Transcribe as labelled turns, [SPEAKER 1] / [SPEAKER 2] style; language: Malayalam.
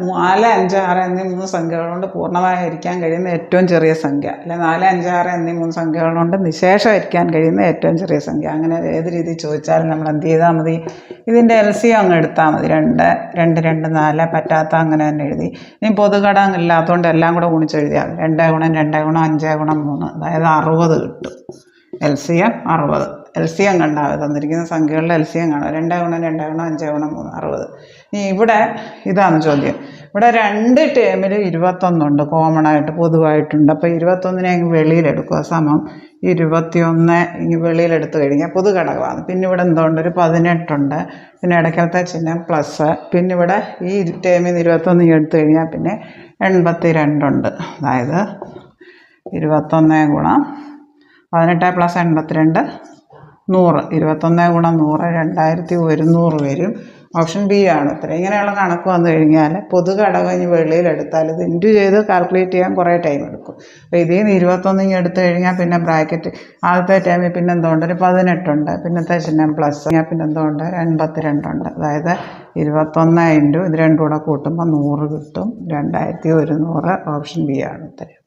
[SPEAKER 1] 4, 5, 6 എന്നീ 3 സംഖ്യകൾ കൊണ്ട് പൂർണ്ണമായി ഹരിക്കാൻ കഴിയുന്ന ഏറ്റവും ചെറിയ സംഖ്യ, അല്ലെ 4, 5, 6 എന്നീ 3 സംഖ്യകൾ കൊണ്ട് നിശേഷം ഹരിക്കാൻ കഴിയുന്ന ഏറ്റവും ചെറിയ സംഖ്യ. അങ്ങനെ ഏത് രീതിയിൽ ചോദിച്ചാലും നമ്മൾ എന്ത് ചെയ്താൽ മതി, ഇതിൻ്റെ LCM അങ്ങ് എടുത്താൽ മതി. 2, 2, 2, 4 പറ്റാത്ത അങ്ങനെ തന്നെ എഴുതി. ഇനി പൊതുഘടകം ഇല്ലാത്തതുകൊണ്ട് എല്ലാം കൂടെ ഗുണിച്ചെഴുതിയാൽ 2 ഗുണം 2 ഗുണം 5 ഗുണം 3, അതായത് 60 കിട്ടും. LCM 60. LCM കണ്ടാൽ തന്നിരിക്കുന്ന സംഖ്യകളുടെ LCM കാണാം. 2 ഗുണം 2 ഗുണം 5 ഗുണം 3, 60. ഇനി ഇവിടെ ഇതാണ് ചോദ്യം. ഇവിടെ 2 ടേമിൽ 21 കോമൺ ആയിട്ട് പൊതുവായിട്ടുണ്ട്. അപ്പോൾ 21 അങ്ങ് വെളിയിലെടുക്കുക. സമം 21 ഇങ്ങ് വെളിയിലെടുത്ത് കഴിഞ്ഞാൽ പൊതുഘടകമാണ്. പിന്നെ ഇവിടെ എന്തുകൊണ്ട്, ഒരു 18 പിന്നെ ഇടയ്ക്കലത്തെ ചിഹ്നം പ്ലസ്. പിന്നെ ഇവിടെ ഈ ടേമിൽ 21 എടുത്തു കഴിഞ്ഞാൽ പിന്നെ 82 അതായത് 21 ഗുണം 18 പ്ലസ് 82 100. 21 ഗുണം 100 2100 വരും. ഓപ്ഷൻ ബി ആണ് ഉത്തരം. ഇങ്ങനെയുള്ള കണക്ക് വന്നു കഴിഞ്ഞാൽ പൊതുഘടകം ഇനി വെളിയിലെടുത്താൽ ഇത് ഇൻറ്റു ചെയ്ത് കാൽക്കുലേറ്റ് ചെയ്യാൻ കുറേ ടൈം എടുക്കും. അപ്പോൾ ഇതിൽ നിന്ന് 21 എടുത്തു കഴിഞ്ഞാൽ പിന്നെ ബ്രാക്കറ്റ് ആദ്യത്തെ ടൈമിൽ പിന്നെ എന്തുകൊണ്ട്, ഒരു 18 പിന്നത്തെ ചിഹ്നം പ്ലസ്, പിന്നെ എന്തുകൊണ്ട് 82 അതായത് 21 ഇൻറ്റു ഇത് രണ്ടും കൂടെ കൂട്ടുമ്പോൾ 100 കിട്ടും. 2100. ഓപ്ഷൻ ബി ആണ് ഉത്തരം.